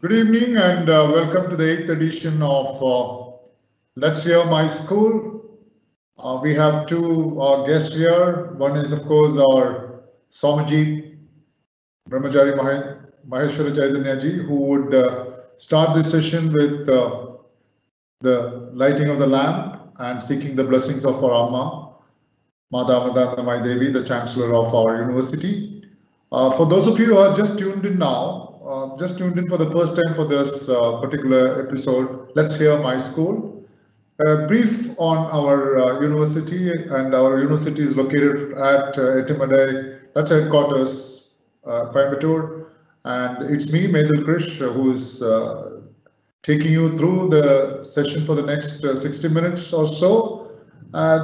Good evening and welcome to the 8th edition of Let's Hear My School. We have two guests here. One is, of course, our Swamiji Brahmachari Maheshwara Chaitanya ji, who would start this session with the lighting of the lamp and seeking the blessings of our Amma, Mata Amadantamayi Devi, the Chancellor of our university. For those of you who are just tuned in now, just tuned in for the first time for this particular episode, Let's Hear My School. A brief on our university, and our university is located at Etimadai, that's headquarters, Coimbatore, and it's me, Medul Krish, who is taking you through the session for the next 60 minutes or so.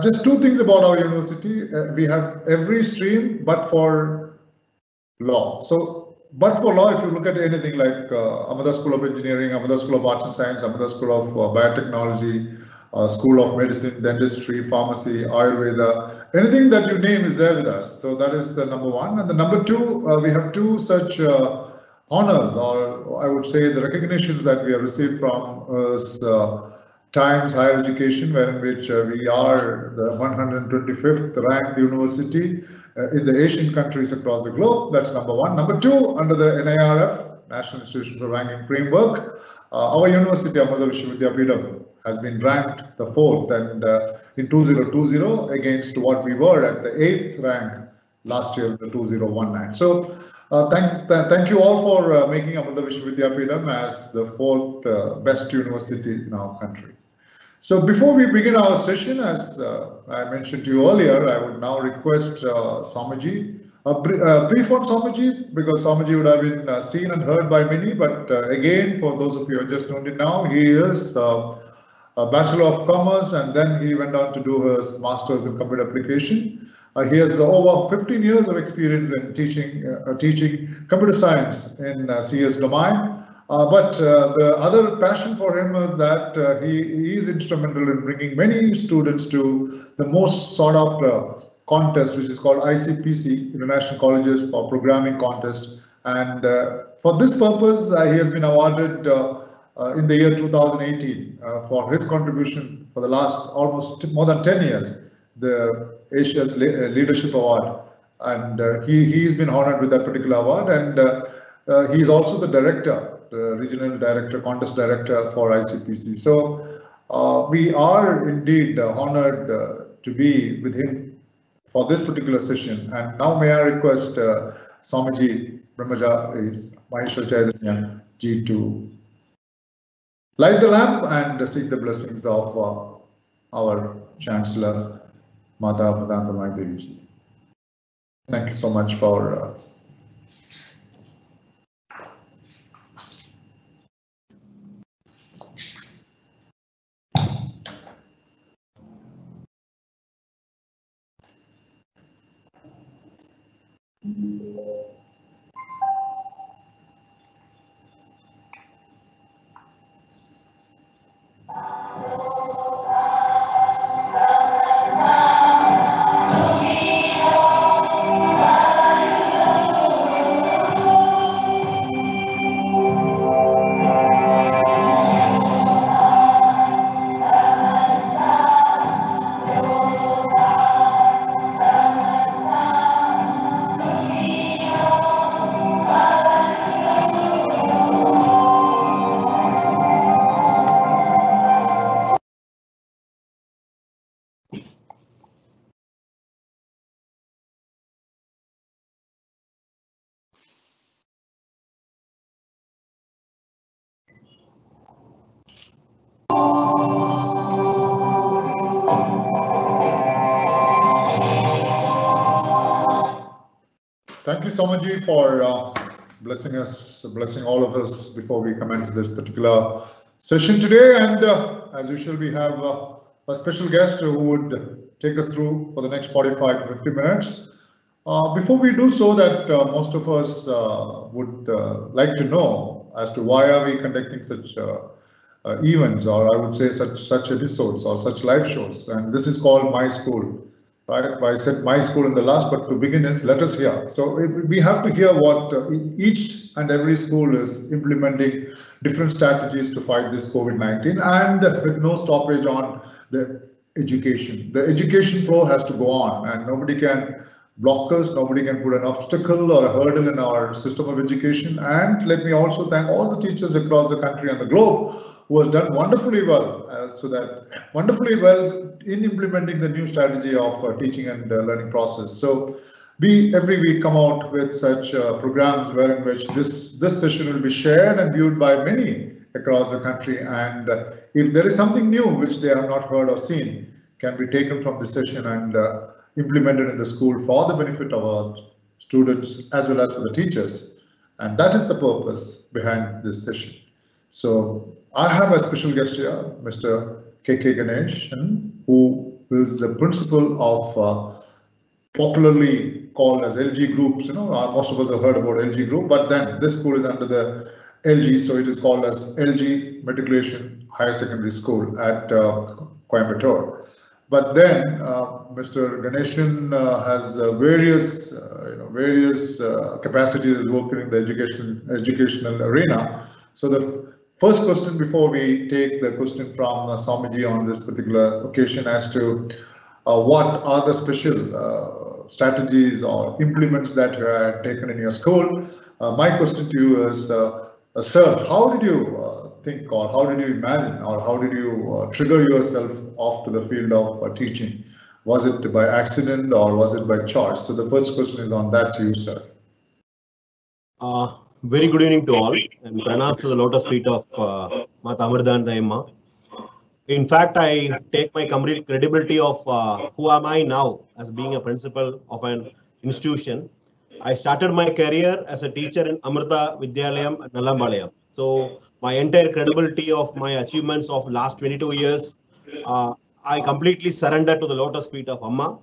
Just two things about our university. We have every stream but for law. So, but for law, if you look at anything like Amada School of Engineering, Amada School of Arts and Science, Amada School of Biotechnology, School of Medicine, Dentistry, Pharmacy, Ayurveda, anything that you name is there with us. So that is the number one. And the number two, we have two such honors, or I would say the recognitions that we have received from Times Higher Education, wherein which we are the 125th ranked university in the Asian countries across the globe. That's number one. Number two, under the NIRF, National Institution for Ranking Framework, our university, Amrita Vishwavidyapitham, has been ranked the fourth, and in 2020 against what we were at the eighth rank last year, the 2019. So thank you all for making Amrita Vishwavidyapitham as the fourth best university in our country. So before we begin our session, as I mentioned to you earlier, I would now request Swamiji, a brief on Swamiji, because Swamiji would have been seen and heard by many, but again, for those of you who are just tuned in now, he is a Bachelor of Commerce, and then he went on to do his Masters in Computer Application. He has over 15 years of experience in teaching computer science in CS domain. But the other passion for him is that he is instrumental in bringing many students to the most sought after contest, which is called ICPC, International Colleges for Programming Contest. And for this purpose, he has been awarded in the year 2018 for his contribution for the last almost more than 10 years, the Asia's Leadership Award. And he's been honored with that particular award. And he's also the director, the regional director, contest director for ICPC. So we are indeed honored to be with him for this particular session. And now may I request Swamiji Brahmachari Maheshwara Chaitanya ji to light the lamp and seek the blessings of our Chancellor, Mata Amadantamayi Devi ji. Thank you so much for thank you, Swamiji, for blessing us, blessing all of us before we commence this particular session today. And as usual, we have a special guest who would take us through for the next 45 to 50 minutes. Before we do so, that most of us would like to know as to why are we conducting such events, or I would say such episodes or such live shows. And this is called My School. right? I said my school in the last, but to begin is let us hear. So we have to hear what each and every school is implementing different strategies to fight this COVID-19 and with no stoppage on the education. The education flow has to go on and nobody can block us, nobody can put an obstacle or a hurdle in our system of education. And let me also thank all the teachers across the country and the globe who has done wonderfully well, wonderfully well in implementing the new strategy of teaching and learning process. So we every week come out with such programs wherein which this session will be shared and viewed by many across the country. And if there is something new which they have not heard or seen, can be taken from this session and implemented in the school for the benefit of our students as well as for the teachers. And that is the purpose behind this session. So I have a special guest here, Mr. K.K. Ganeshan, who is the principal of popularly called as LG Groups. You know, most of us have heard about LG Group, but then this school is under the LG, so it is called as LG Matriculation Higher Secondary School at Coimbatore. But then Mr. Ganeshan has various capacities working in the educational arena. So the first question before we take the question from Swamiji on this particular occasion as to what are the special strategies or implements that you had taken in your school. My question to you is, sir, how did you think, or how did you imagine, or how did you trigger yourself off to the field of teaching? Was it by accident or was it by choice? So the first question is on that to you, sir. Very good evening to all, and pranams to the lotus feet of Mata Amrita Daima. In fact, I take my complete credibility of who am I now as being a principal of an institution. I started my career as a teacher in Amrita Vidyalayam at Nallambalayam. So my entire credibility of my achievements of last 22 years, I completely surrendered to the lotus feet of Amma,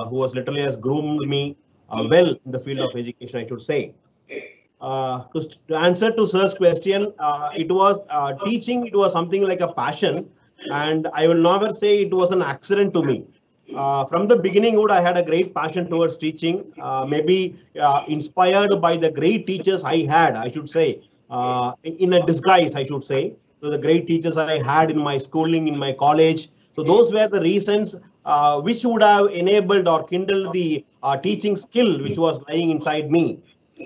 who has literally has groomed me well in the field of education, I should say. To answer to sir's question, it was teaching. It was something like a passion, and I will never say it was an accident to me. From the beginning, I had a great passion towards teaching. Maybe inspired by the great teachers I had, I should say, in a disguise, I should say. So the great teachers I had in my schooling, in my college. So those were the reasons which would have enabled or kindled the teaching skill which was lying inside me.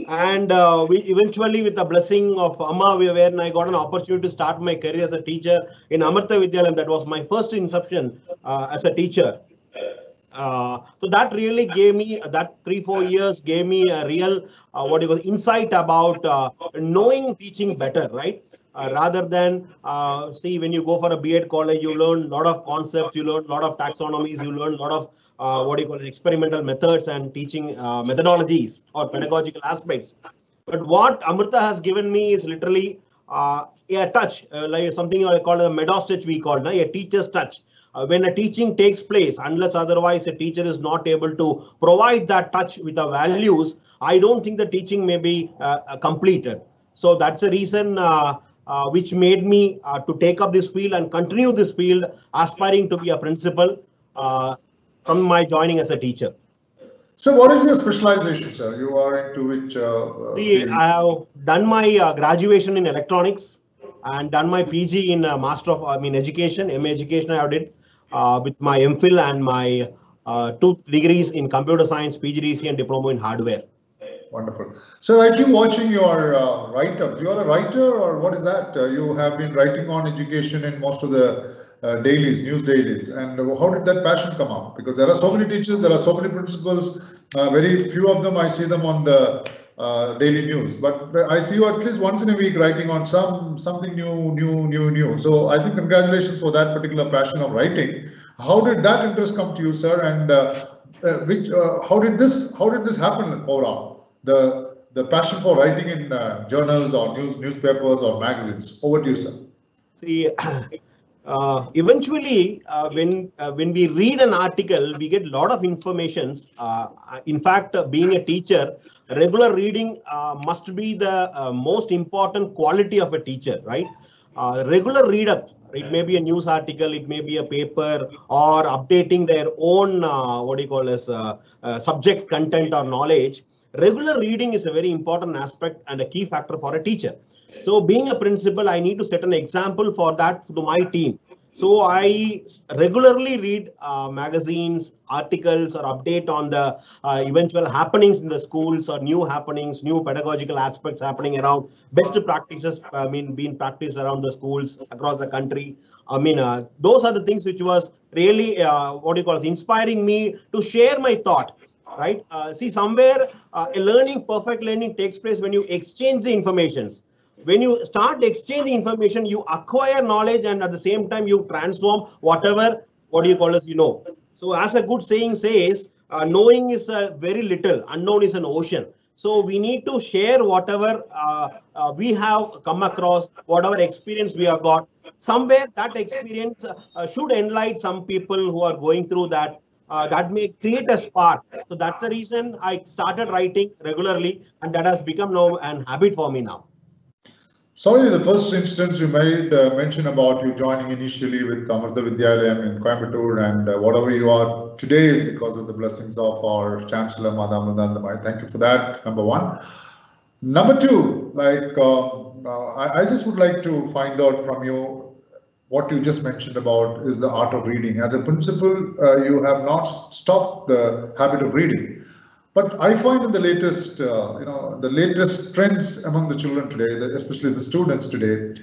And we eventually, with the blessing of Amma, when I got an opportunity to start my career as a teacher in Amrita Vidyalayam, that was my first inception as a teacher. So that really gave me, that 3-4 years gave me a real insight about knowing teaching better, right? Rather than see, when you go for a B.Ed college, you learn a lot of concepts, you learn a lot of taxonomies, you learn a lot of experimental methods and teaching methodologies or pedagogical aspects. But what Amrita has given me is literally a touch, like something I call a Meadows touch, we call a teacher's touch. When a teaching takes place, unless otherwise a teacher is not able to provide that touch with the values, I don't think the teaching may be completed. So that's the reason which made me to take up this field and continue this field, aspiring to be a principal from my joining as a teacher. So what is your specialization, sir? You are into which I have done my graduation in electronics and done my PG in Master of Education, MA Education I did with my MPhil and my 2 degrees in computer science, PGDC and diploma in hardware. Wonderful. So I keep watching your write-ups. You are a writer, or what is that? You have been writing on education in most of the dailies, news dailies. And how did that passion come up? Because there are so many teachers, there are so many principals. Very few of them I see them on the daily news. But I see you at least once in a week writing on something new. So I think congratulations for that particular passion of writing. How did that interest come to you, sir? And how did this happen overall? The passion for writing in journals or newspapers or magazines. Over to you, sir. See, eventually, when we read an article, we get a lot of information. In fact, being a teacher, regular reading must be the most important quality of a teacher, right? Regular read up. It may be a news article, it may be a paper, or updating their own subject content or knowledge. Regular reading is a very important aspect and a key factor for a teacher. So being a principal, I need to set an example for that to my team. So I regularly read magazines, articles, or update on the eventual happenings in the schools or new happenings, new pedagogical aspects happening around, best practices, being practiced around the schools across the country. Those are the things which was really, inspiring me to share my thought, right? See, somewhere perfect learning takes place when you exchange the informations. When you start exchanging information, you acquire knowledge, and at the same time you transform whatever you know. So as a good saying says, knowing is very little, unknown is an ocean. So we need to share whatever we have come across, whatever experience we have got. Somewhere that experience should enlighten some people who are going through that. That may create a spark. So that's the reason I started writing regularly, and that has become now an habit for me now. Sorry, the first instance you made mention about you joining initially with Amrita Vidyalayam in Coimbatore, and whatever you are today is because of the blessings of our Chancellor, Madam Amritanandamai. Thank you for that, number one. Number two, I just would like to find out from you what you just mentioned about is the art of reading. As a principal, you have not stopped the habit of reading. But I find in the latest, the latest trends among the children today, especially the students today,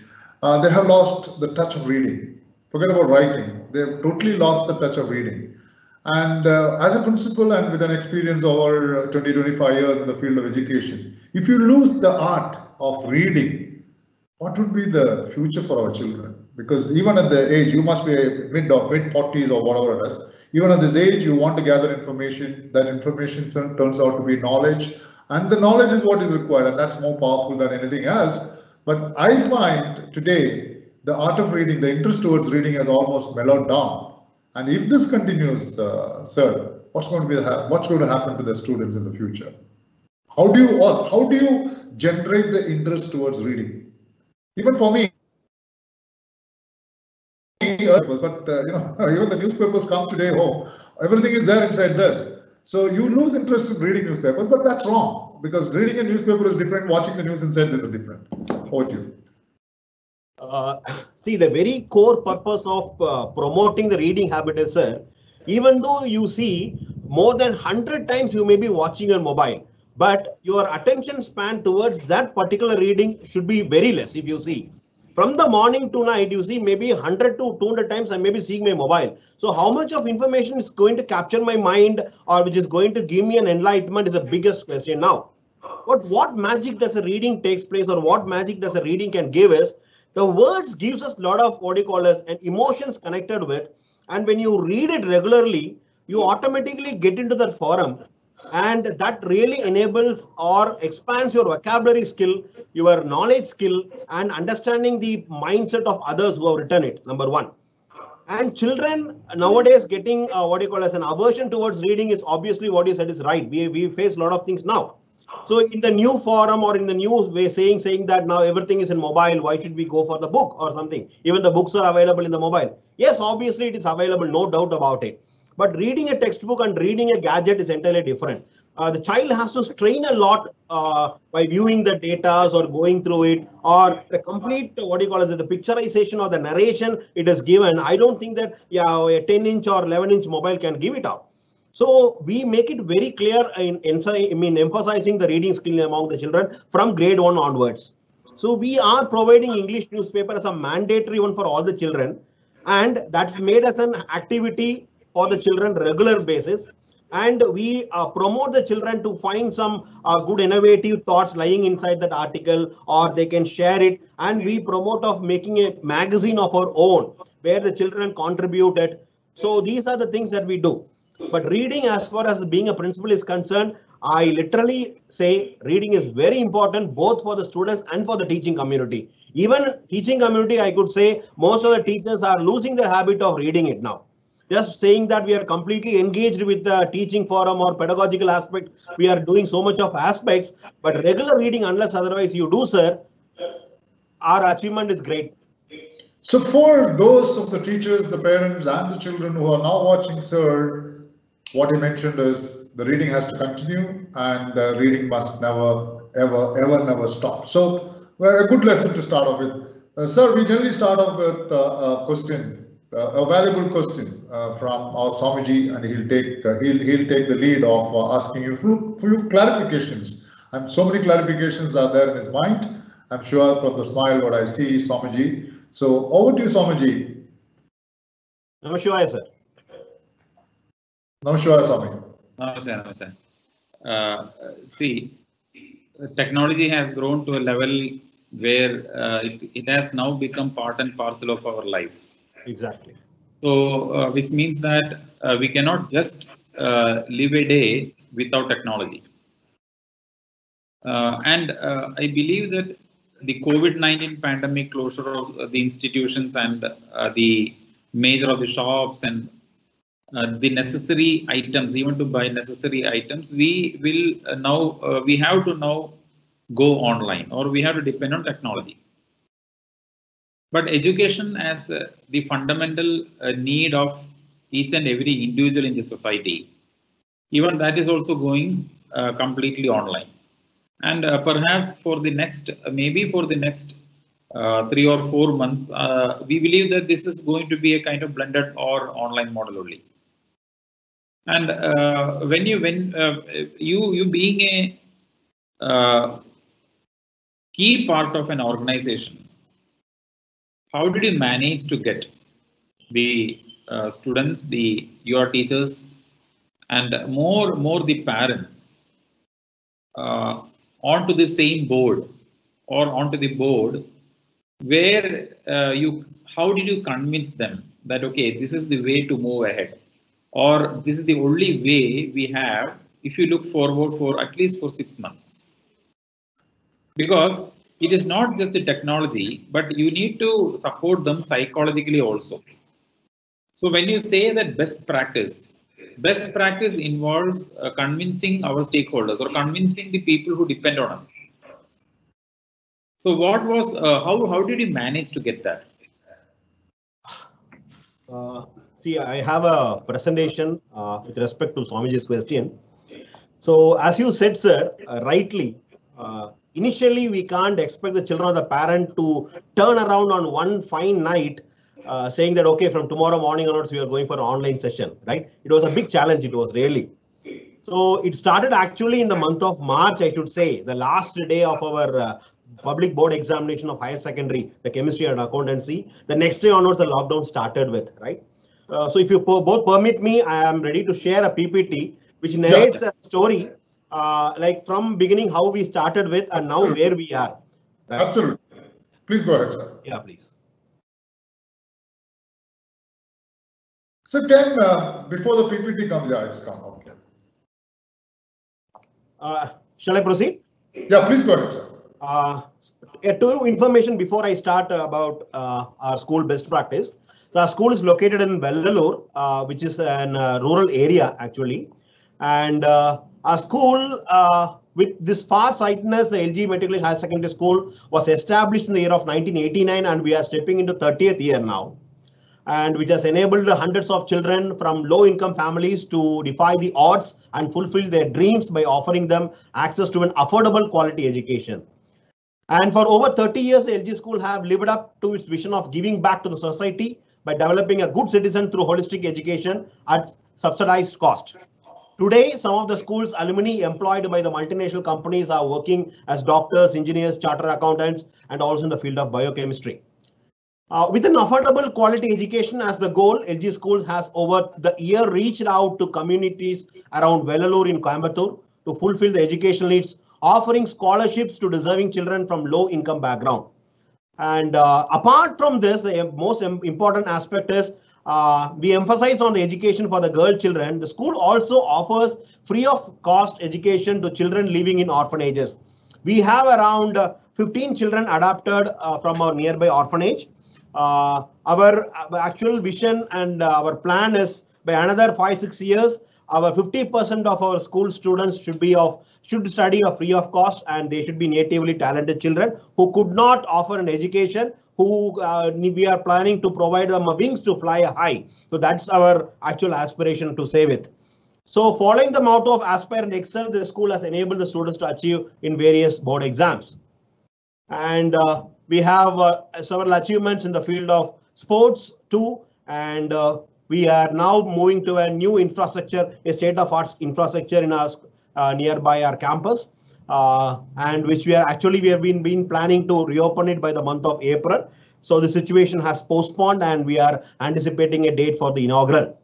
they have lost the touch of reading. Forget about writing. They've totally lost the touch of reading. And as a principal and with an experience over 20, 25 years in the field of education, if you lose the art of reading, what would be the future for our children? Because even at the age, you must be mid 40s or whatever it is, even at this age, you want to gather information. That information turns out to be knowledge, and the knowledge is what is required, and that's more powerful than anything else. But I find today the art of reading, the interest towards reading has almost mellowed down. And if this continues, sir, what's going to happen to the students in the future? How do you generate the interest towards reading? Even for me, but even the newspapers come today home. Everything is there inside this. So you lose interest in reading newspapers, but that's wrong, because reading a newspaper is different. Watching the news inside this is different. Over to you. See, the very core purpose of promoting the reading habit is, sir, even though you see more than 100 times you may be watching your mobile, but your attention span towards that particular reading should be very less. If you see, from the morning to night, you see maybe 100 to 200 times I may be seeing my mobile. So how much of information is going to capture my mind, or which is going to give me an enlightenment, is the biggest question now. But what magic does a reading takes place, or what magic does a reading can give us? The words gives us a lot of and emotions connected with. And when you read it regularly, you automatically get into that forum. And that really enables or expands your vocabulary skill, your knowledge skill, and understanding the mindset of others who have written it, number one. And children nowadays getting an aversion towards reading is obviously what you said is right. We face a lot of things now. So in the new forum or in the new way saying that now everything is in mobile, why should we go for the book or something? Even the books are available in the mobile. Yes, obviously it is available, no doubt about it. But reading a textbook and reading a gadget is entirely different. The child has to strain a lot by viewing the data or going through it, or the complete the picturization or the narration it is given. I don't think that a 10-inch or 11-inch mobile can give it out. So we make it very clear in emphasizing the reading skill among the children from grade 1 onwards. So we are providing English newspaper as a mandatory one for all the children, and that's made as an activity for the children regular basis. And we promote the children to find some good innovative thoughts lying inside that article, or they can share it. And we promote of making a magazine of our own where the children contributed. So these are the things that we do. But reading, as far as being a principal is concerned, I literally say reading is very important both for the students and for the teaching community. Even teaching community, I could say most of the teachers are losing the habit of reading it now. Just saying that we are completely engaged with the teaching forum or pedagogical aspect, we are doing so much of aspects, but regular reading, unless otherwise you do, sir, our achievement is great. So for those of the teachers, the parents and the children who are now watching, sir, what he mentioned is the reading has to continue and reading must never, never stop. So well, a good lesson to start off with. Sir, we generally start off with a question, a valuable question from our Swamiji, and he'll take the lead of asking you few clarifications. And so many clarifications are there in his mind. I'm sure from the smile what I see, Swamiji. So over to you, Swamiji. Namaskar, sir. Namaskar, Swami. Namaskar. See, technology has grown to a level where it has now become part and parcel of our life. Exactly. So, which means that we cannot just live a day without technology. And I believe that the COVID-19 pandemic closure of the institutions and the major of the shops and the necessary items, even to buy necessary items, we will now, we have to now go online, or we have to depend on technology. But education as the fundamental need of each and every individual in the society, even that is also going completely online. And perhaps for the next, maybe for the next 3 or 4 months, we believe that this is going to be a kind of blended or online model only. And when you being a key part of an organization, how did you manage to get the students, your teachers, and more the parents onto the same board, or onto the board where how did you convince them that, okay, this is the way to move ahead, or this is the only way we have if you look forward for at least for 6 months? Because it is not just the technology, but you need to support them psychologically also. So when you say that best practice involves convincing our stakeholders or convincing the people who depend on us. So what was, how did you manage to get that? See, I have a presentation with respect to Swamiji's question. So as you said, sir, rightly, initially we can't expect the children or the parent to turn around on one fine night saying that, okay, from tomorrow morning onwards, we are going for an online session, right? It was a big challenge, it was really. So it started actually in the month of March, I should say, the last day of our public board examination of higher secondary, the chemistry and accountancy. The next day onwards, the lockdown started with, right? So if you both permit me, I am ready to share a PPT which narrates a story like from beginning how we started with and now where we are. Right? Absolutely. Please go ahead, sir. Yeah, please. So Ken, before the PPT comes, yeah, it's come. Okay. Shall I proceed? Yeah, please go ahead, sir. To information before I start about our school best practice. So our school is located in Vellore, which is an rural area actually. And our school with this far-sightedness, the LG Matriculation Higher Secondary School was established in the year of 1989, and we are stepping into 30th year now. And which has enabled hundreds of children from low-income families to defy the odds and fulfill their dreams by offering them access to an affordable quality education. And for over 30 years, the LG School have lived up to its vision of giving back to the society by developing a good citizen through holistic education at subsidized cost. Today, some of the school's alumni employed by the multinational companies are working as doctors, engineers, chartered accountants, and also in the field of biochemistry. With an affordable quality education as the goal, LG Schools has over the year reached out to communities around Vellore in Coimbatore to fulfill the educational needs, offering scholarships to deserving children from low-income background. And apart from this, the most important aspect is we emphasize on the education for the girl children. The school also offers free of cost education to children living in orphanages. We have around 15 children adopted from our nearby orphanage. Our actual vision and our plan is by another 5-6 years, our 50% of our school students should study free of cost, and they should be natively talented children who could not offer an education who we are planning to provide them wings to fly high. So that's our actual aspiration to say with. So following the motto of Aspire and Excel, the school has enabled the students to achieve in various board exams. And we have several achievements in the field of sports too. And we are now moving to a new infrastructure, a state-of-art infrastructure in our nearby our campus. And which we have been planning to reopen it by the month of April. So the situation has postponed and we are anticipating a date for the inaugural.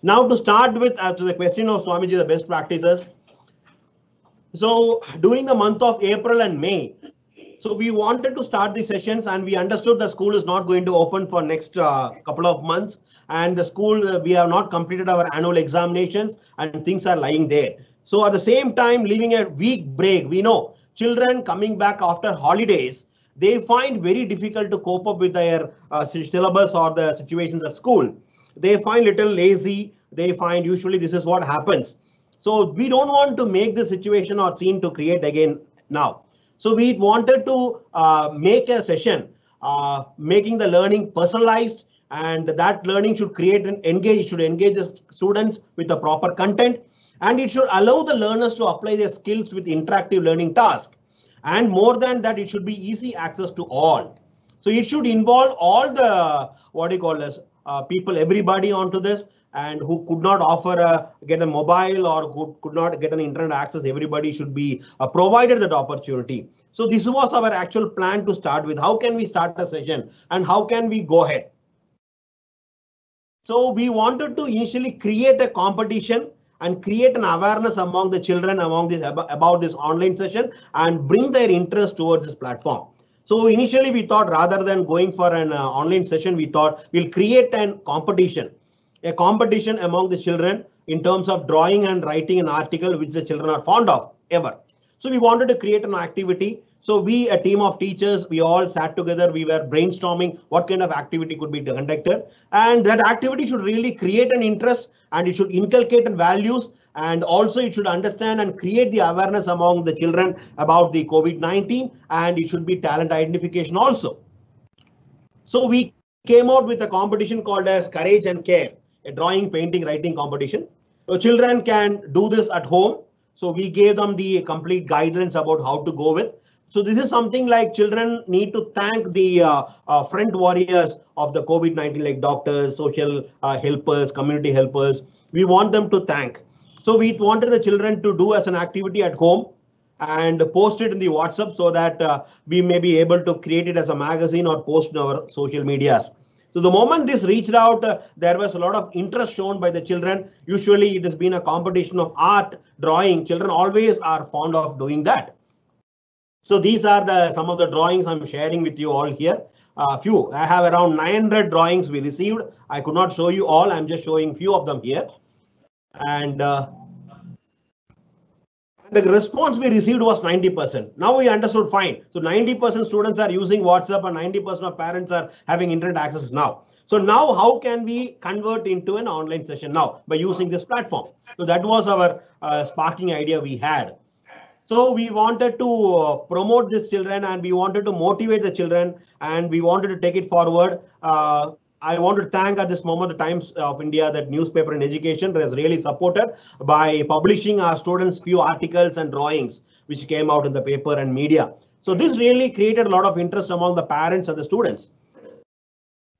Now to start with, as to the question of Swamiji, the best practices. So during the month of April and May, so we wanted to start the sessions and we understood the school is not going to open for next couple of months. And the school, we have not completed our annual examinations and things are lying there. So at the same time, leaving a week break, we know children coming back after holidays, they find very difficult to cope up with their syllabus or the situations at school. They find little lazy. They find usually this is what happens. So we don't want to make the situation or scene to create again now. So we wanted to make a session, making the learning personalized, and that learning should create and engage, should engage the students with the proper content, and it should allow the learners to apply their skills with interactive learning tasks. And more than that, it should be easy access to all. So it should involve all the, people, everybody onto this, and who could not offer get a mobile or could not get an internet access, everybody should be provided that opportunity. So this was our actual plan to start with. How can we start a session and how can we go ahead? So we wanted to initially create a competition and create an awareness among the children about this online session and bring their interest towards this platform. So initially we thought rather than going for an online session, we thought we'll create a competition among the children in terms of drawing and writing an article which the children are fond of ever. So we wanted to create an activity. So we, a team of teachers, we all sat together, we were brainstorming what kind of activity could be conducted. And that activity should really create an interest and it should inculcate values, and also it should understand and create the awareness among the children about the COVID-19, and it should be talent identification also. So we came out with a competition called as Courage and Care, a drawing, painting, writing competition. So children can do this at home. So we gave them the complete guidelines about how to go with. So this is something like children need to thank the front warriors of the COVID-19, like doctors, social helpers, community helpers. We want them to thank. So we wanted the children to do as an activity at home and post it in the WhatsApp so that we may be able to create it as a magazine or post in our social medias. So the moment this reached out, there was a lot of interest shown by the children. Usually it has been a competition of art, drawing. Children always are fond of doing that. So these are some of the drawings I'm sharing with you all here. Few, I have around 900 drawings we received. I could not show you all. I'm just showing few of them here. And the response we received was 90%. Now we understood fine. So 90% students are using WhatsApp and 90% of parents are having internet access now. So now how can we convert into an online session now by using this platform? So that was our sparking idea we had. So we wanted to promote these children and we wanted to motivate the children and we wanted to take it forward. I want to thank at this moment the Times of India, that newspaper in education, has really supported by publishing our students few articles and drawings which came out in the paper and media. So this really created a lot of interest among the parents and the students.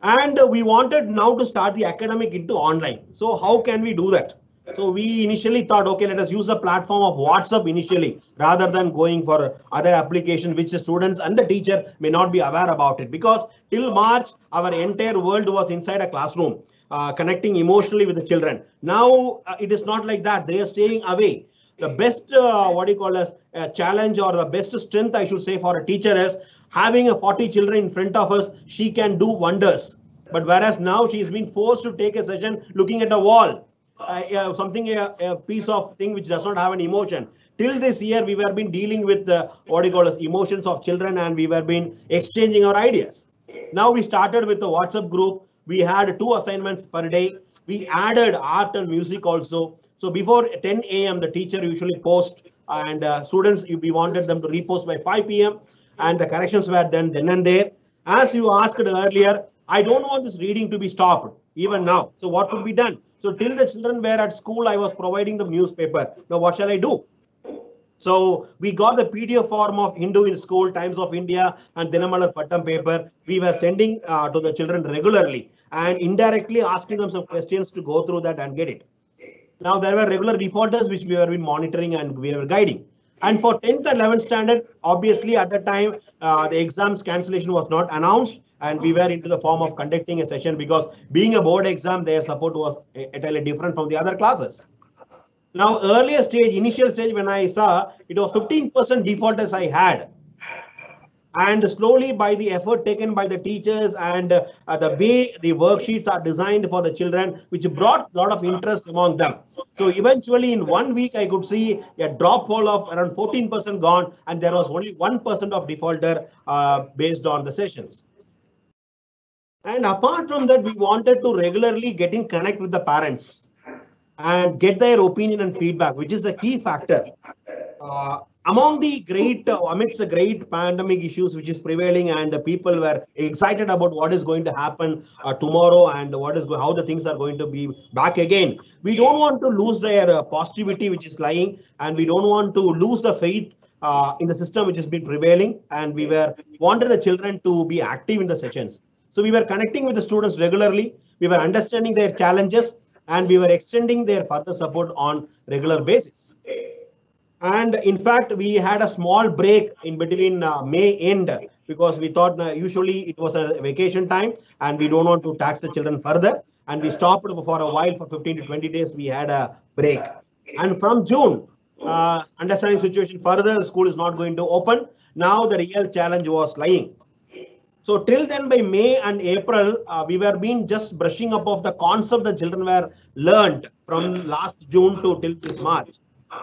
And we wanted now to start the academic into online. So how can we do that? So we initially thought, okay, let us use the platform of WhatsApp initially, rather than going for other application which the students and the teacher may not be aware about it. Because till March, our entire world was inside a classroom, connecting emotionally with the children. Now it is not like that. They are staying away. The best, challenge or the best strength, I should say, for a teacher is having a 40 children in front of us. She can do wonders. But whereas now she's been forced to take a session looking at a wall. A piece of thing which does not have an emotion. Till this year, we were been dealing with emotions of children, and we were been exchanging our ideas. Now we started with the WhatsApp group. We had 2 assignments per day. We added art and music also. So before 10 a.m., the teacher usually posts, and students, we wanted them to repost by 5 p.m. and the corrections were done then and there. As you asked earlier, I don't want this reading to be stopped even now. So what could be done? So till the children were at school, I was providing the newspaper. Now what shall I do? So we got the PDF form of Hindu in school, Times of India and Dinamalar Pattam paper. We were sending to the children regularly and indirectly asking them some questions to go through that and get it. Now there were regular defaulters which we were been monitoring and we were guiding. And for 10th and 11th standard, obviously at the time, the exams cancellation was not announced and we were into the form of conducting a session because being a board exam, their support was entirely different from the other classes. Now, earlier stage, initial stage, when I saw, it was 15% defaulters I had. And slowly by the effort taken by the teachers and the way the worksheets are designed for the children, which brought a lot of interest among them. So eventually in 1 week, I could see a drop fall of around 14% gone, and there was only 1% of defaulter based on the sessions. And apart from that, we wanted to regularly get in connect with the parents and get their opinion and feedback, which is the key factor. Among the great, amidst the great pandemic issues which is prevailing, and people were excited about what is going to happen tomorrow and what is how the things are going to be back again. We don't want to lose their positivity which is lying, and we don't want to lose the faith in the system which has been prevailing, and we wanted the children to be active in the sessions. So we were connecting with the students regularly, we were understanding their challenges, and we were extending their further support on regular basis. And in fact, we had a small break in between May end because we thought usually it was a vacation time and we don't want to tax the children further. And we stopped for a while for 15 to 20 days. We had a break. And from June, understanding situation further, the school is not going to open. Now the real challenge was lying. So till then, by May and April, we were being just brushing up of the concept the children were learned from last June to till this March.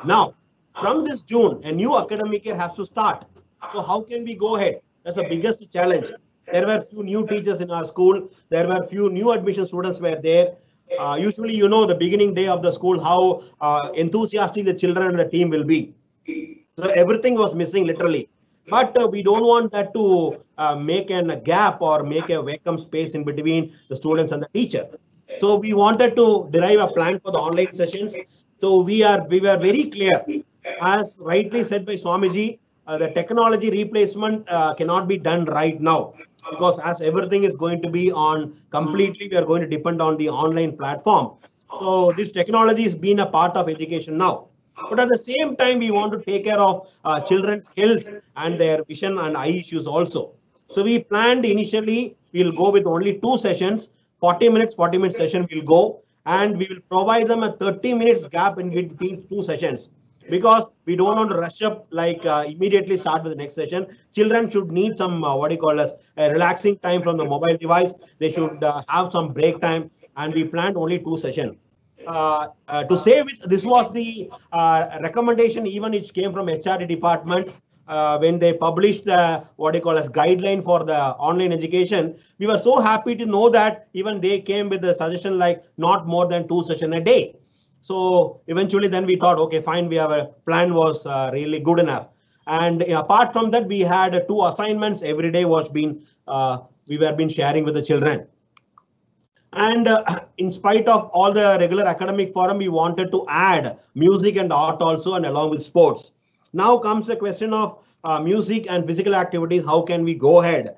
Now, from this June, a new academic year has to start. So how can we go ahead? That's the biggest challenge. There were few new teachers in our school. There were few new admission students were there. Usually, you know, the beginning day of the school, how enthusiastic the children and the team will be. So everything was missing literally. But we don't want that to make a gap or make a vacuum space in between the students and the teacher. So we wanted to derive a plan for the online sessions. So we were very clear, as rightly said by Swamiji, the technology replacement cannot be done right now because as everything is going to be on completely, we are going to depend on the online platform. So this technology has been a part of education now. But at the same time, we want to take care of children's health and their vision and eye issues also. So we planned initially, we'll go with only 2 sessions, 40 minutes session we'll go, and we will provide them a 30 minutes gap in between 2 sessions. Because we don't want to rush up like immediately start with the next session. Children should need some a relaxing time from the mobile device. They should have some break time, and we planned only 2 sessions. To say this was the recommendation even which came from HRD department when they published the guideline for the online education. We were so happy to know that even they came with the suggestion like not more than 2 sessions a day. So eventually then we thought, okay, fine, we have a plan was really good enough. And apart from that, we had 2 assignments every day was being we were been sharing with the children. And in spite of all the regular academic forum, we wanted to add music and art also, and along with sports. Now comes the question of music and physical activities. How can we go ahead?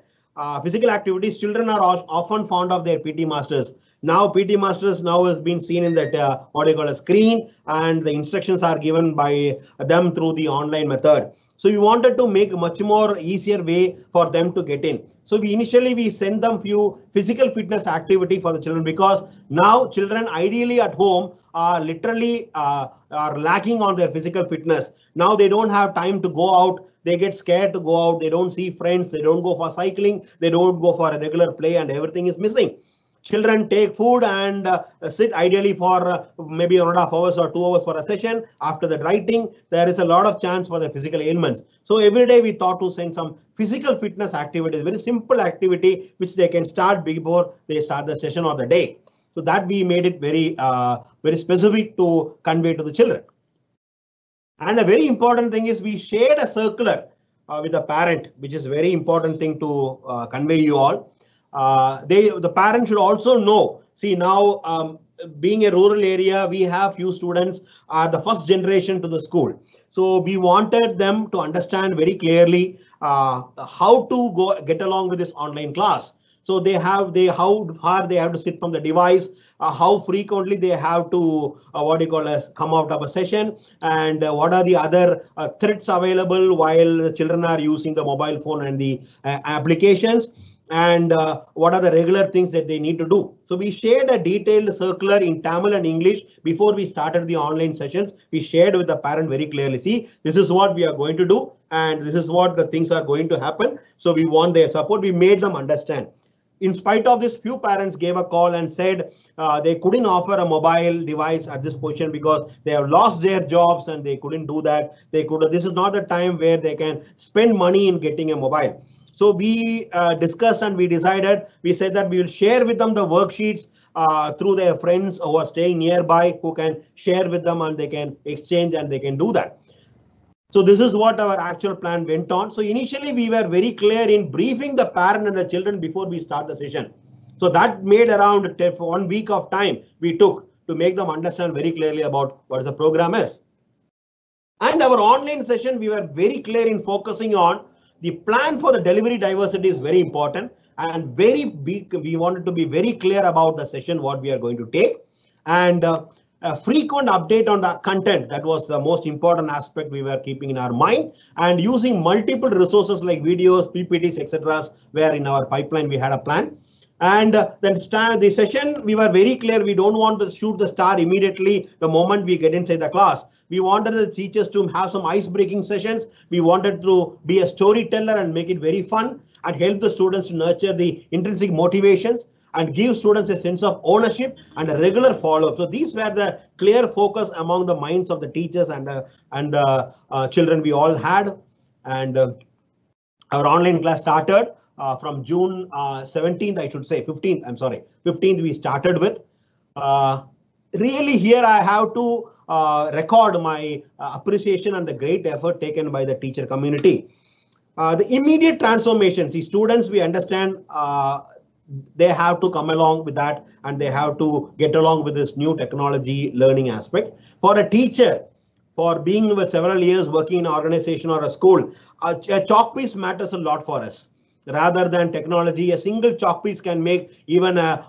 Physical activities, children are often fond of their PT masters. Now PT masters now has been seen in that a screen, and the instructions are given by them through the online method. So we wanted to make a much more easier way for them to get in. So we send them few physical fitness activity for the children, because now children ideally at home are literally are lacking on their physical fitness. Now they don't have time to go out. They get scared to go out. They don't see friends. They don't go for cycling. They don't go for a regular play, and everything is missing. Children take food and sit ideally for maybe 1.5 hours or 2 hours for a session. After that writing, there is a lot of chance for the physical ailments. So every day we thought to send some physical fitness activities, very simple activity which they can start before they start the session or the day. So that we made it very, very specific to convey to the children. And a very important thing is we shared a circular with the parent, which is very important thing to convey you all. The parent should also know. See now, being a rural area, we have few students are the first generation to the school. So we wanted them to understand very clearly how to get along with this online class. So how far they have to sit from the device, how frequently they have to come out of a session, and what are the other threats available while the children are using the mobile phone and the applications, and what are the regular things that they need to do. So we shared a detailed circular in Tamil and English before we started the online sessions. We shared with the parent very clearly, see, this is what we are going to do and this is what the things are going to happen. So we want their support. We made them understand. In spite of this, few parents gave a call and said they couldn't offer a mobile device at this position because they have lost their jobs and they couldn't do that. This is not the time where they can spend money in getting a mobile. So we discussed and we said that we will share with them the worksheets through their friends who are staying nearby, who can share with them and they can exchange and they can do that. So this is what our actual plan went on. So initially we were very clear in briefing the parent and the children before we start the session. So that made around 1 week of time we took to make them understand very clearly about what the program is. And our online session, we were very clear in focusing on the plan for the delivery diversity is very important and very big. We wanted to be very clear about the session, what we are going to take, and a frequent update on the content. That was the most important aspect we were keeping in our mind, and using multiple resources like videos, PPTs, etc. where in our pipeline we had a plan. And then the session, we were very clear. We don't want to shoot the star immediately the moment we get inside the class. We wanted the teachers to have some ice-breaking sessions. We wanted to be a storyteller and make it very fun and help the students to nurture the intrinsic motivations and give students a sense of ownership and a regular follow-up. So these were the clear focus among the minds of the teachers and the children we all had. And our online class started from June 17th, I should say 15th. I'm sorry, 15th we started with. Really here I have to record my appreciation and the great effort taken by the teacher community. The immediate transformation, see, students, we understand they have to come along with that and they have to get along with this new technology learning aspect. For a teacher, for being with several years working in an organization or a school, a chalk piece matters a lot for us. Rather than technology, a single chalk piece can make even a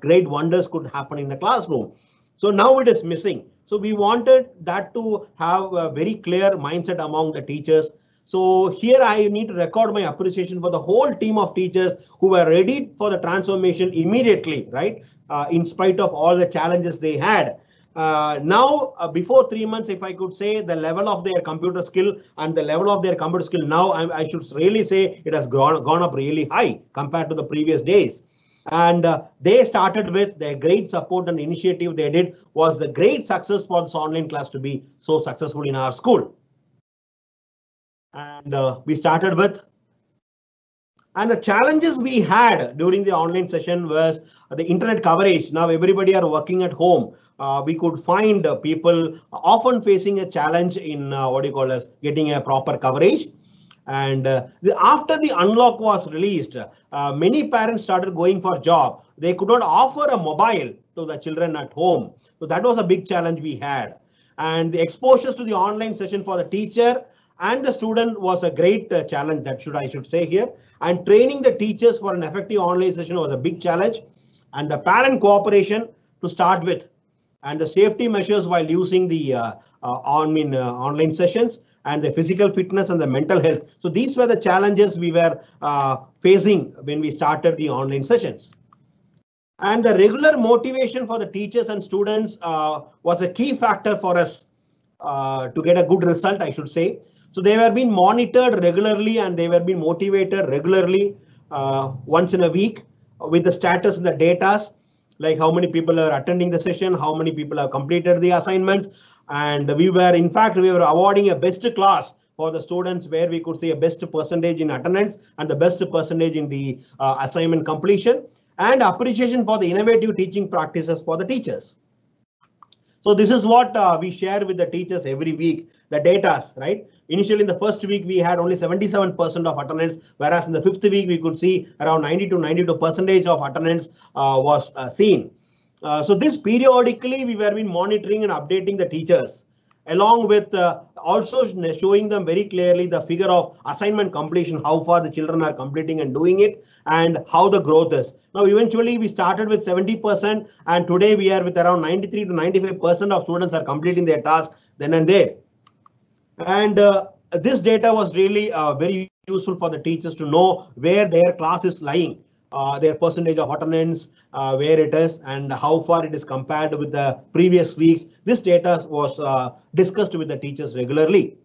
great wonders could happen in the classroom. So now it is missing. So we wanted that to have a very clear mindset among the teachers. So here I need to record my appreciation for the whole team of teachers who were ready for the transformation immediately, right? In spite of all the challenges they had. Before 3 months, if I could say, the level of their computer skill and the level of their computer skill now, I should really say it has gone up really high compared to the previous days. And they started with their great support and initiative they did was the great success for this online class to be so successful in our school. And we started with, and the challenges we had during the online session was the internet coverage. Now everybody are working at home. We could find people often facing a challenge in getting a proper coverage. And after the unlock was released, many parents started going for job. They could not offer a mobile to the children at home. So that was a big challenge we had. And the exposures to the online session for the teacher and the student was a great challenge, that I should say here. And training the teachers for an effective online session was a big challenge. And the parent cooperation to start with, and the safety measures while using the online sessions, and the physical fitness and the mental health. So these were the challenges we were facing when we started the online sessions. And the regular motivation for the teachers and students was a key factor for us to get a good result, I should say. So they were being monitored regularly and they were being motivated regularly once in a week with the status and the data, like how many people are attending the session, how many people have completed the assignments. And we were awarding a best class for the students where we could see a best percentage in attendance and the best percentage in the assignment completion, and appreciation for the innovative teaching practices for the teachers. So this is what we share with the teachers every week. the data, right? Initially, in the first week, we had only 77% of attendance, whereas in the 5th week, we could see around 90 to 92% of attendance was seen. So this periodically, we were been monitoring and updating the teachers, along with also showing them very clearly the figure of assignment completion, how far the children are completing and doing it, and how the growth is. Now, eventually, we started with 70%, and today we are with around 93 to 95% of students are completing their task then and there. And this data was really very useful for the teachers to know where their class is lying, their percentage of attendance, where it is, and how far it is compared with the previous weeks. This data was discussed with the teachers regularly.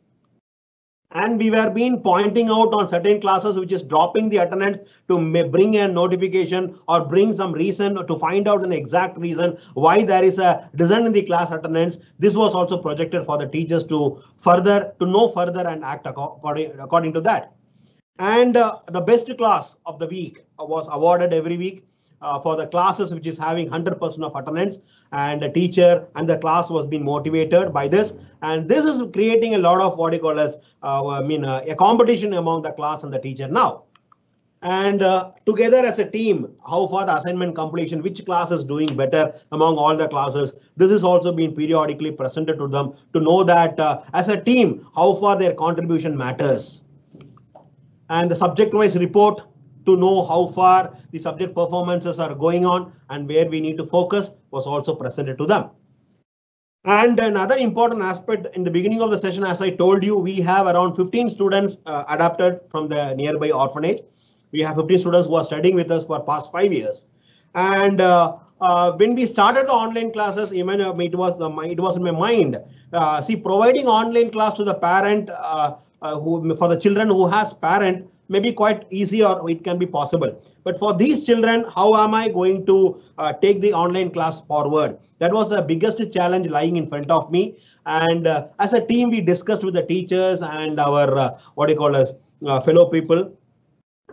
And we were been pointing out on certain classes which is dropping the attendance to bring a notification or bring some reason to find out an exact reason why there is a descent in the class attendance. This was also projected for the teachers to know further and act according to that. And the best class of the week was awarded every week for the classes which is having 100% of attendance, and the teacher and the class was being motivated by this. And this is creating a lot of what you call as a competition among the class and the teacher now. And together as a team, how far the assignment completion, which class is doing better among all the classes. This is also being periodically presented to them to know that as a team, how far their contribution matters. And the subject-wise report to know how far the subject performances are going on and where we need to focus was also presented to them. And another important aspect in the beginning of the session, as I told you, we have around 15 students adopted from the nearby orphanage. We have 15 students who are studying with us for past 5 years. And when we started the online classes, even it was in my mind, providing online class to the parent for the children who has parent may be quite easy, or it can be possible. But for these children, how am I going to take the online class forward? That was the biggest challenge lying in front of me. And as a team, we discussed with the teachers and our fellow people.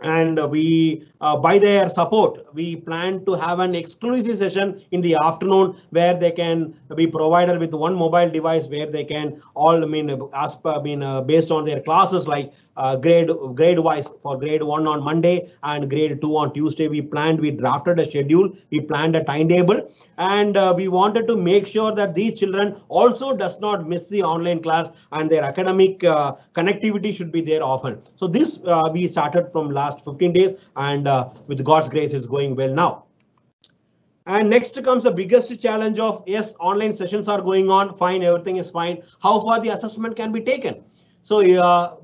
And we, by their support, we plan to have an exclusive session in the afternoon where they can be provided with one mobile device where they can all based on their classes, like grade wise for grade 1 on Monday and grade 2 on Tuesday. We drafted a schedule, we planned a timetable, and we wanted to make sure that these children also does not miss the online class and their academic connectivity should be there often. So this we started from last 15 days, and with God's grace it's going well now. And next comes the biggest challenge of, yes, online sessions are going on, fine, everything is fine. How far the assessment can be taken? So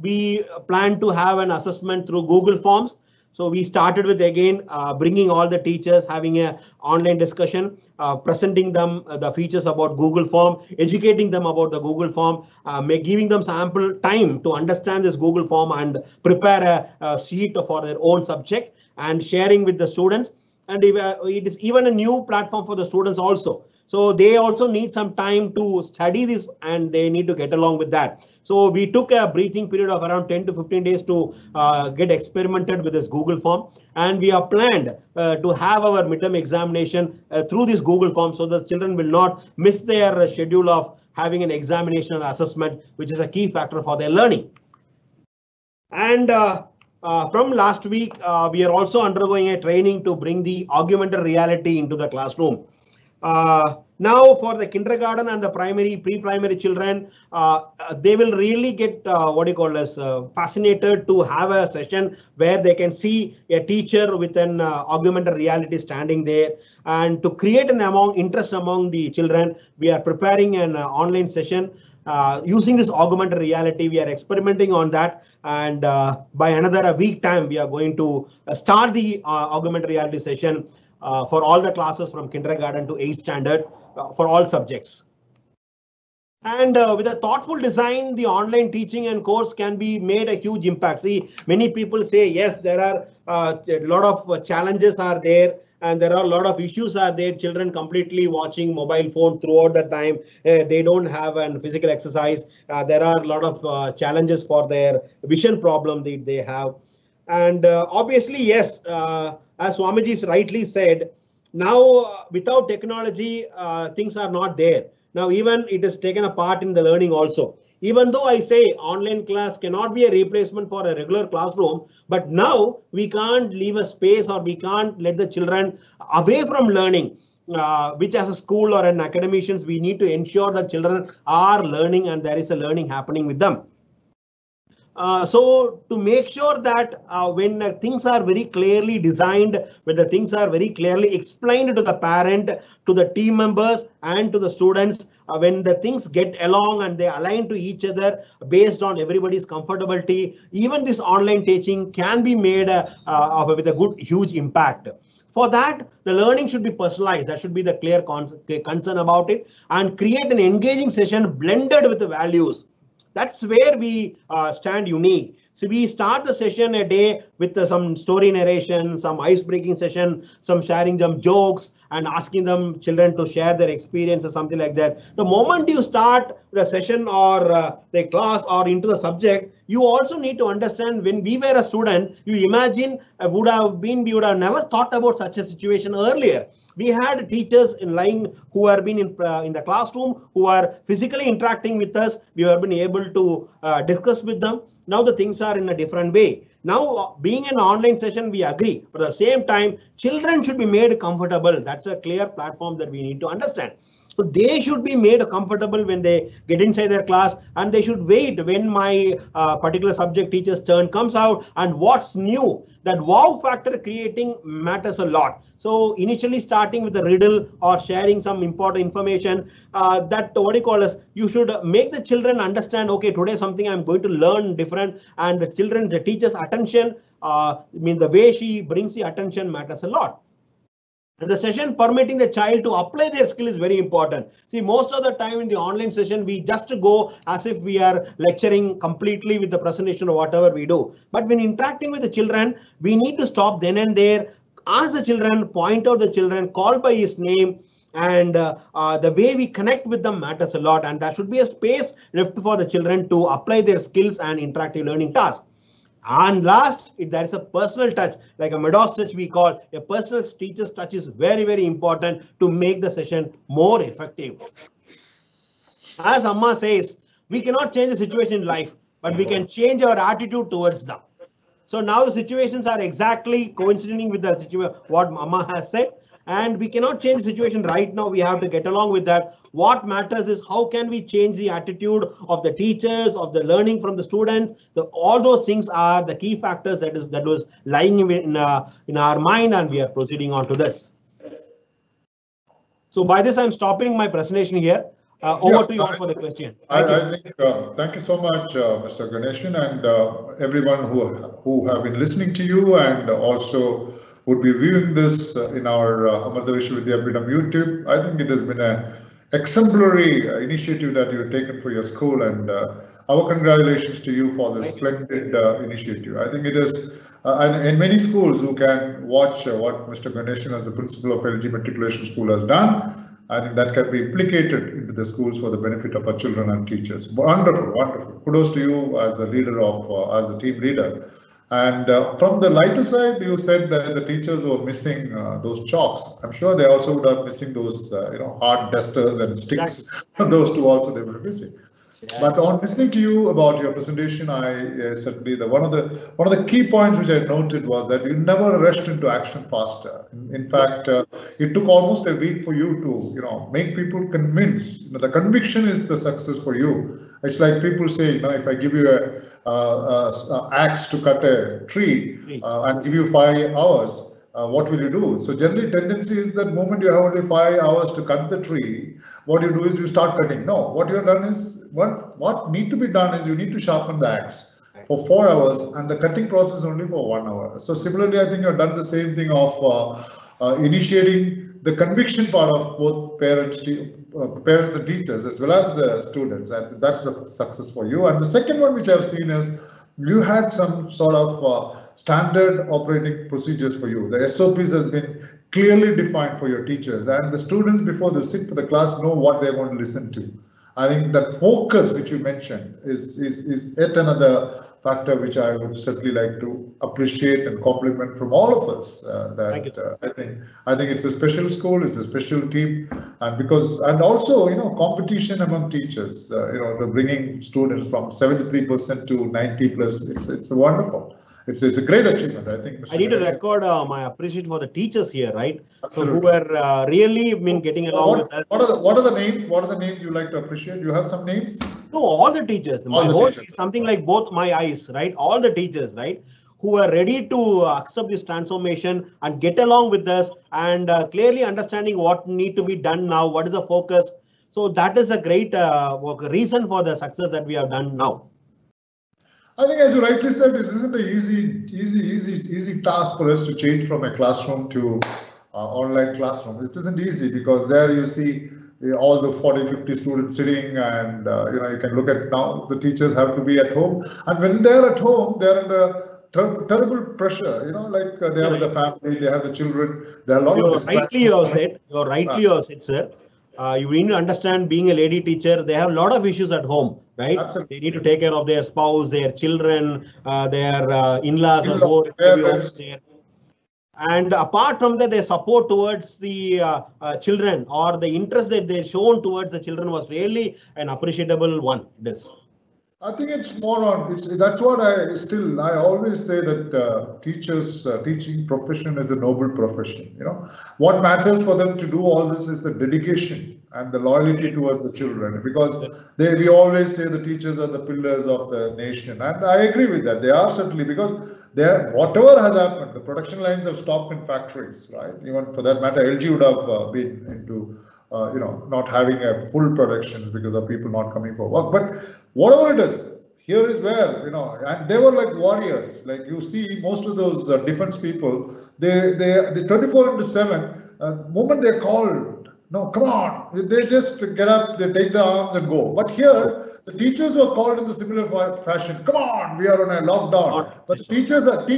we plan to have an assessment through Google Forms. So we started with, again, bringing all the teachers, having an online discussion, presenting them the features about Google Form, educating them about the Google Form, giving them ample time to understand this Google Form and prepare a sheet for their own subject and sharing with the students. And it is even a new platform for the students also. So they also need some time to study this and they need to get along with that. So we took a breathing period of around 10 to 15 days to get experimented with this Google Form. And we are planned to have our midterm examination through this Google Form, so the children will not miss their schedule of having an examination and assessment, which is a key factor for their learning. And from last week, we are also undergoing a training to bring the augmented reality into the classroom. Now for the kindergarten and the pre-primary children, they will really get fascinated to have a session where they can see a teacher with an augmented reality standing there. And to create an interest among the children, we are preparing an online session using this augmented reality. We are experimenting on that, and by another week time, we are going to start the augmented reality session for all the classes from kindergarten to 8th standard for all subjects. And with a thoughtful design, the online teaching and course can be made a huge impact. See, many people say, yes, there are a lot of challenges are there, and there are a lot of issues are there. Children completely watching mobile phone throughout the time. They don't have a physical exercise. There are a lot of challenges for their vision problem that they have. And obviously, yes, as Swamiji rightly said, now without technology, things are not there. Now, even it is taken a part in the learning also. Even though I say online class cannot be a replacement for a regular classroom, but now we can't leave a space or we can't let the children away from learning. Which as a school or an academicians, we need to ensure that children are learning and there is a learning happening with them. So to make sure that when things are very clearly designed, when the things are very clearly explained to the parent, to the team members and to the students, when the things get along and they align to each other based on everybody's comfortability, even this online teaching can be made with a good, huge impact. For that, the learning should be personalized. That should be the clear concern about it, and create an engaging session blended with the values. That's where we stand unique. So we start the session a day with some story narration, some ice-breaking session, some sharing some jokes and asking them children to share their experience or something like that. The moment you start the session or the class or into the subject, you also need to understand when we were a student, you imagine we would have never thought about such a situation earlier. We had teachers in line who have been in the classroom, who are physically interacting with us. We have been able to discuss with them. Now the things are in a different way. Now being an online session, we agree. But at the same time, children should be made comfortable. That's a clear platform that we need to understand. So they should be made comfortable when they get inside their class, and they should wait when my particular subject teacher's turn comes out. And what's new, that wow factor creating matters a lot. So initially starting with a riddle or sharing some important information that what do you call as you should make the children understand, okay, today something I'm going to learn different, and the teacher's attention, the way she brings the attention matters a lot. And the session permitting the child to apply their skill is very important. See, most of the time in the online session, we just go as if we are lecturing completely with the presentation or whatever we do. But when interacting with the children, we need to stop then and there, ask the children, point out the children, call by his name, and the way we connect with them matters a lot. And there should be a space left for the children to apply their skills and interactive learning tasks. And last, if there is a personal touch, like a Meadows touch we call, a personal teacher's touch is very, very important to make the session more effective. As Amma says, we cannot change the situation in life, but we can change our attitude towards them. So now the situations are exactly coinciding with the situation, what Amma has said. And we cannot change the situation right now. We have to get along with that. What matters is how can we change the attitude of the teachers, of the learning from the students. All those things are the key factors that was lying in our mind, and we are proceeding on to this. So by this, I'm stopping my presentation here. Over to you for the question. I think thank you so much, Mr. Ganeshan, and everyone who have been listening to you and also would be viewing this in our Amartya Vishwavidyapitham YouTube. I think it has been an exemplary initiative that you've taken for your school, and our congratulations to you for this splendid initiative. I think it is, and in many schools who can watch what Mr. Ganeshan as the principal of LG Matriculation School has done, I think that can be implicated into the schools for the benefit of our children and teachers. Wonderful, wonderful. Kudos to you as a leader as a team leader. And from the lighter side, you said that the teachers were missing those chalks. I'm sure they also would have missing those, hard dusters and sticks. Those two also they were missing. Yeah. But on listening to you about your presentation, I certainly one of the key points which I noted was that you never rushed into action faster. In fact, it took almost a week for you to make people convinced. The conviction is the success for you. It's like people say, if I give you a axe to cut a tree and give you 5 hours, what will you do? So generally tendency is that moment you have only 5 hours to cut the tree, what you do is you start cutting. No, what you have done is what need to be done is you need to sharpen the axe for 4 hours, and the cutting process only for 1 hour. So similarly, I think you have done the same thing of initiating the conviction part of both parents and teachers as well as the students, and that's a success for you. And the second one which I've seen is you had some sort of standard operating procedures for you. The SOPs has been clearly defined for your teachers, and the students before they sit for the class know what they're going to listen to. I think that focus which you mentioned is yet another factor which I would certainly like to appreciate and compliment from all of us. I think it's a special school, it's a special team, and also competition among teachers. The bringing students from 73% to 90 plus. It's wonderful. It's a great achievement, I think. Mr. I need to record my appreciation for the teachers here, right? Absolutely. So who are really getting along with us. What are the names? What are the names you like to appreciate? You have some names? No, all the teachers. My whole is something like both my eyes, right? All the teachers, right? Who are ready to accept this transformation and get along with us and clearly understanding what need to be done now, what is the focus. So that is a great reason for the success that we have done now. I think, as you rightly said, it isn't an easy task for us to change from a classroom to online classroom. It isn't easy because there you see all the 40-50 students sitting, and you can look at now the teachers have to be at home, and when they're at home, they're under terrible pressure. They have the family, they have the children. There are a lot of distractions. You're rightly said, sir. You need to understand, being a lady teacher, they have a lot of issues at home, right? Absolutely. They need to take care of their spouse, their children, their in-laws, or and apart from that, their support towards the children or the interest that they shown towards the children was really an appreciable one. I think it's more on, that's what I always say, that teaching profession is a noble profession. What matters for them to do all this is the dedication and the loyalty towards the children, because we always say the teachers are the pillars of the nation, and I agree with that. They are certainly, because whatever has happened, the production lines have stopped in factories, right? Even for that matter, LG would have been into not having a full productions because of people not coming for work. But whatever it is, here is where, and they were like warriors. Like you see, most of those defense people, they 24/7, moment they're called, no, come on, they just get up, they take the arms and go. But here, the teachers were called in the similar fashion. Come on, we are on a lockdown. But the teachers have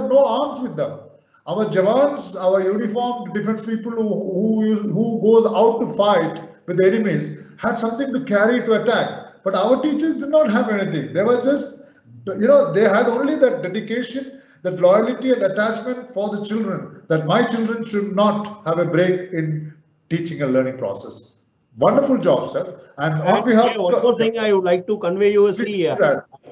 no arms with them. Our Jawans, our uniformed defense people who goes out to fight with the enemies had something to carry to attack. But our teachers did not have anything. They were just, they had only that dedication, that loyalty and attachment for the children, that my children should not have a break in teaching and learning process. Wonderful job, sir. And on behalf, one more thing I would like to convey you is,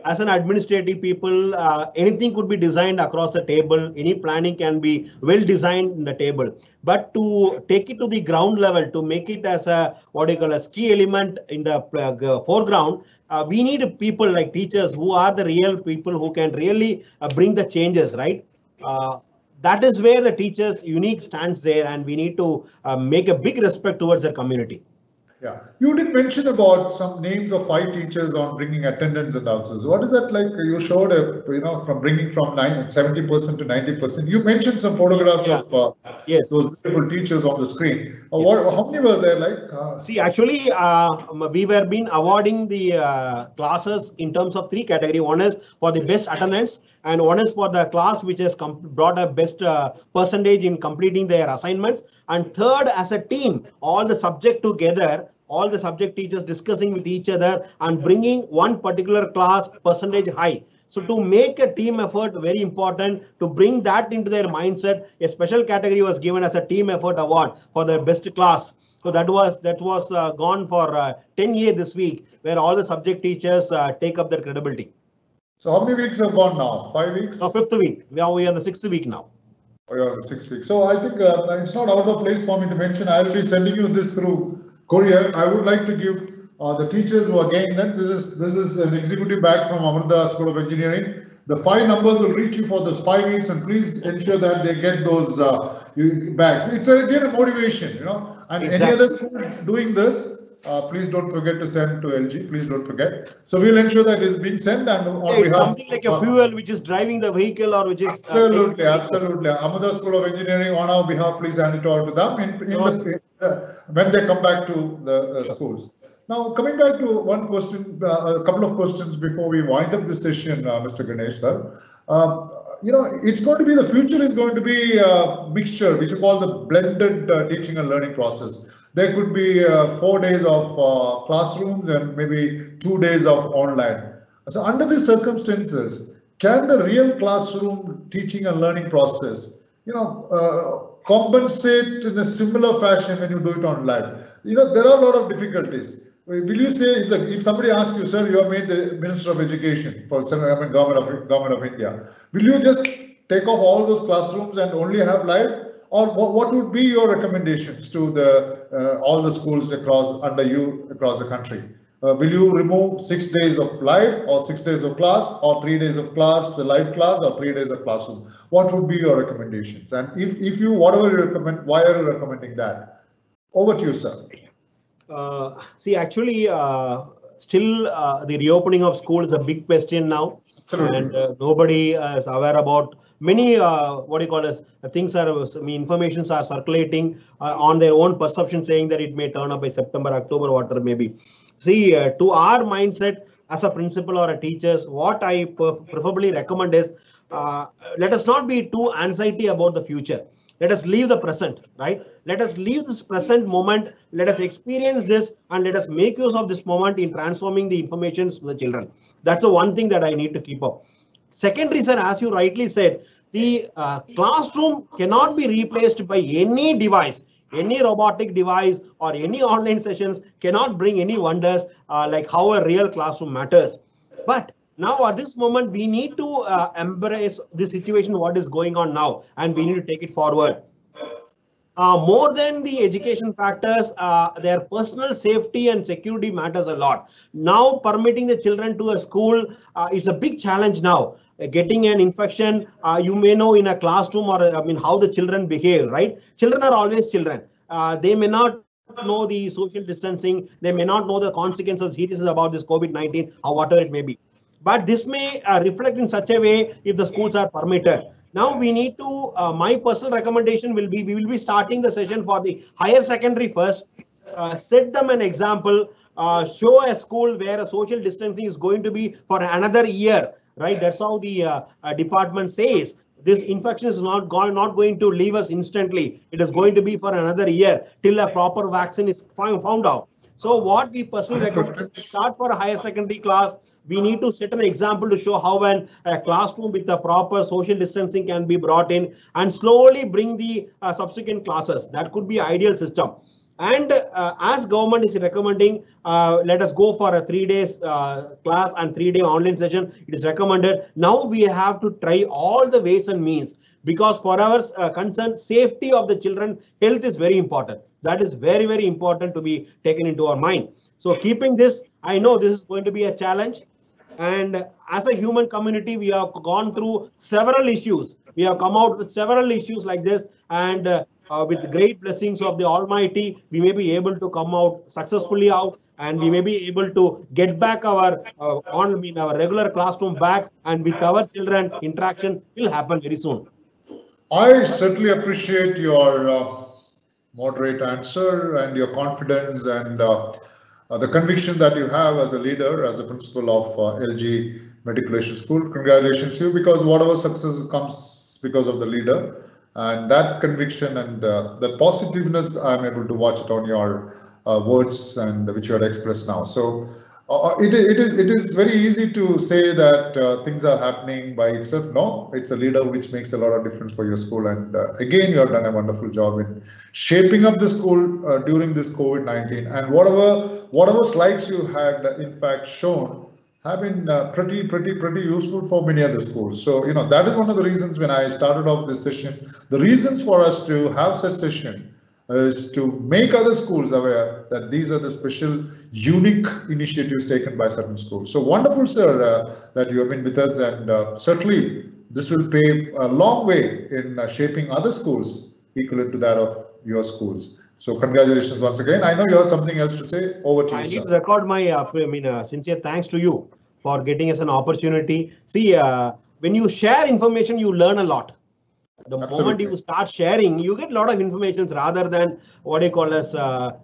as an administrative people, anything could be designed across the table. Any planning can be well designed in the table. But to take it to the ground level, to make it as a key element in the foreground, we need people like teachers who are the real people who can really bring the changes, right? That is where the teachers' unique stands there, and we need to make a big respect towards the community. Yeah, you did mention about some names of 5 teachers on bringing attendance and answers. What is that like? You showed from bringing from 70% to 90%. You mentioned some photographs of those beautiful teachers on the screen. How many were there? See, actually, we were been awarding the classes in terms of 3 categories. One is for the best attendance, and one is for the class which has brought a best percentage in completing their assignments. And third, as a team, all the subject together, all the subject teachers discussing with each other and bringing one particular class percentage high. So to make a team effort very important, to bring that into their mindset, a special category was given as a team effort award for the best class. So that was gone for 10 years this week, where all the subject teachers take up their credibility. So how many weeks have gone now? 5 weeks? No, 5th week. We are on the 6th week now. Oh, you're on the 6th week. So I think it's not out of place for me to mention. I will be sending you this through courier. I would like to give the teachers who are getting that. This is an executive bag from Amartya School of Engineering. The 5 numbers will reach you for those 5 weeks, and please ensure that they get those bags. It's again a motivation, And exactly. Any other school doing this, please don't forget to send to LG. Please don't forget. So we'll ensure that it's being sent, and on behalf, something like a fuel which is driving the vehicle, or which is absolutely. Amartya School of Engineering, on our behalf, please hand it over to them when they come back to the schools. Now, coming back to one question, a couple of questions before we wind up this session, Mr. Ganesh, sir. It's going to be, the future is going to be a mixture, which we call the blended teaching and learning process. There could be 4 days of classrooms and maybe 2 days of online. So under these circumstances, can the real classroom teaching and learning process, compensate in a similar fashion when you do it online? There are a lot of difficulties. Will you say, if somebody asks you, sir, you are made the Minister of Education for government of India, will you just take off all those classrooms and only have live? Or what would be your recommendations to all the schools under you across the country? Will you remove 6 days of live or 6 days of class or 3 days of class, live class, or 3 days of classroom? What would be your recommendations? And if you, whatever you recommend, why are you recommending that? Over to you, sir. See, actually, still the reopening of school is a big question now. Absolutely. And nobody is aware about many things informations are circulating on their own perception, saying that it may turn up by September, October, whatever maybe. See, to our mindset as a principal or a teachers, what I preferably recommend is let us not be too anxiety about the future. Let us leave the present, right? Let us leave this present moment. Let us experience this and let us make use of this moment in transforming the information to the children. That's the one thing that I need to keep up. Second reason, as you rightly said, the classroom cannot be replaced by any device. Any robotic device or any online sessions cannot bring any wonders like how a real classroom matters. But now at this moment, we need to embrace the situation, what is going on now, and we need to take it forward. More than the education factors, their personal safety and security matters a lot. Now permitting the children to a school is a big challenge now. Getting an infection, you may know in a classroom or how the children behave, right? Children are always children. They may not know the social distancing. They may not know the consequences, seriousness about this COVID-19 or whatever it may be. But this may reflect in such a way if the schools are permitted. Now we need to, my personal recommendation will be, we will be starting the session for the higher secondary first, set them an example, show a school where a social distancing is going to be for another year, right? That's how the department says. This infection is not going to leave us instantly. It is going to be for another year till a proper vaccine is found out. So what we personally recommend is to start for a higher secondary class. We need to set an example to show how a classroom with a proper social distancing can be brought in and slowly bring the subsequent classes. That could be an ideal system. And as government is recommending, let us go for a 3 days class and 3 day online session. It is recommended. Now we have to try all the ways and means, because for our concern, safety of the children, health is very important. That is very, very important to be taken into our mind. So keeping this, I know this is going to be a challenge. And as a human community, we have gone through several issues. We have come out with several issues like this, and with great blessings of the Almighty, we may be able to come out successfully out, and we may be able to get back our our regular classroom back, and with our children, interaction will happen very soon. I certainly appreciate your moderate answer and your confidence and the conviction that you have as a leader, as a principal of LG Matriculation School. Congratulations to you, because whatever success comes because of the leader, and that conviction and that positiveness, I'm able to watch it on your words and which you had expressed now. So it is very easy to say that things are happening by itself. No, it's a leader which makes a lot of difference for your school. And again, you have done a wonderful job in shaping up the school during this COVID-19. And whatever slides you had in fact shown have been pretty useful for many other schools. So, that is one of the reasons when I started off this session, the reasons for us to have such session is to make other schools aware that these are the special, unique initiatives taken by certain schools. So wonderful, sir, that you have been with us, and certainly this will pave a long way in shaping other schools equivalent to that of your schools. So congratulations once again. I know you have something else to say. Over to you, I need sir. to record my sincere thanks to you for getting us an opportunity. See, when you share information, you learn a lot. The moment you start sharing, you get a lot of information rather than what you call as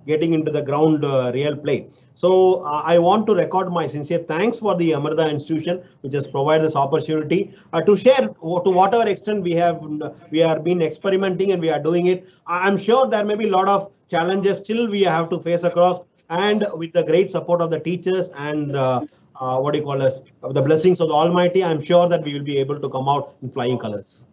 getting into the ground real play. So I want to record my sincere thanks for the Amrita Institution, which has provided this opportunity to share to whatever extent we are been experimenting and we are doing it. I'm sure there may be a lot of challenges still we have to face across, and with the great support of the teachers and what do you call us, the blessings of the Almighty, I'm sure that we will be able to come out in flying colors.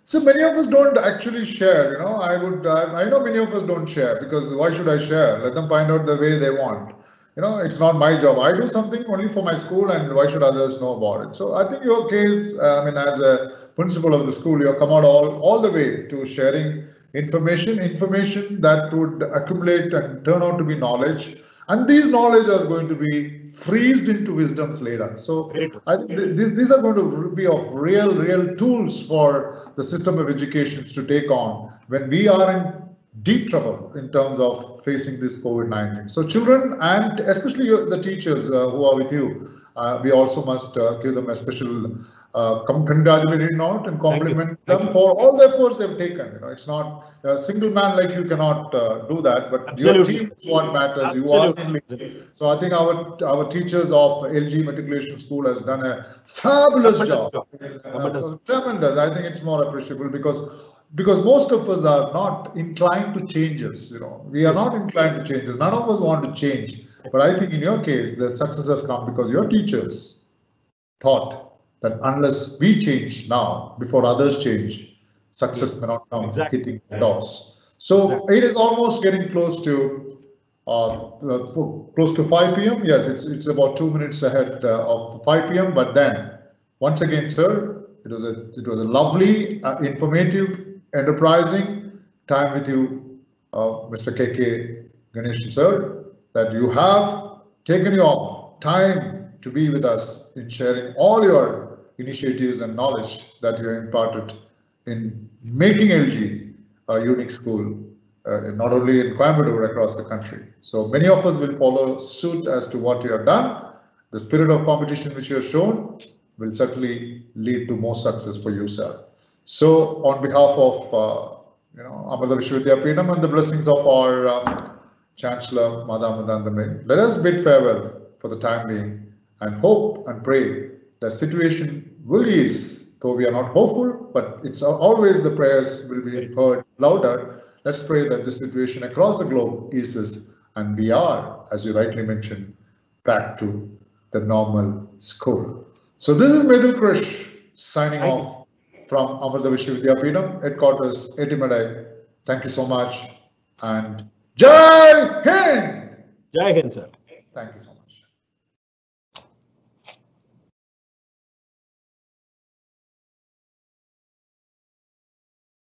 So many of us don't actually share, you know, I know many of us don't share, because why should I share? Let them find out the way they want. You know, it's not my job. I do something only for my school, and why should others know about it? So I think your case, I mean, as a principal of the school, you come out all the way to sharing information that would accumulate and turn out to be knowledge. And these knowledge are going to be freezed into wisdoms later. So I think these are going to be of real tools for the system of education to take on when we are in deep trouble in terms of facing this COVID-19. So children, and especially the teachers who are with you, we also must give them a special congratulatory note and compliment them for all the efforts they've taken. You know, it's not a single man like you cannot do that, but Absolutely. your team is what matters. Absolutely. You are. So I think our teachers of LG Matriculation School has done a fabulous job. Tremendous. I think it's more appreciable because most of us are not inclined to changes. You know, we are not inclined to changes. None of us want to change. But I think in your case, the success has come because your teachers thought that unless we change now, before others change, success may not come hitting the doors. So it is almost getting close to 5 p.m. Yes, it's about 2 minutes ahead of 5 p.m. But then, once again, sir, it was a lovely, informative, enterprising time with you, Mr. KK Ganesh, sir, that you have taken your time to be with us in sharing all your initiatives and knowledge that you have imparted in making LG a unique school, not only in Coimbatore, but across the country. So many of us will follow suit as to what you have done. The spirit of competition which you have shown will certainly lead to more success for you, sir. So on behalf of Amrita Vishwavidyapeetham and the blessings of our Chancellor Madam Amritanandamayi, let us bid farewell for the time being and hope and pray that situation will ease. Though we are not hopeful, but it's always the prayers will be heard louder. Let's pray that the situation across the globe eases and we are, as you rightly mentioned, back to the normal school. So this is Medul Krish signing off from Amrita Vishwavidyapeetham, headquarters, Etimadai. Thank you so much and Jai Hind! Jai Hind, sir. Thank you so much.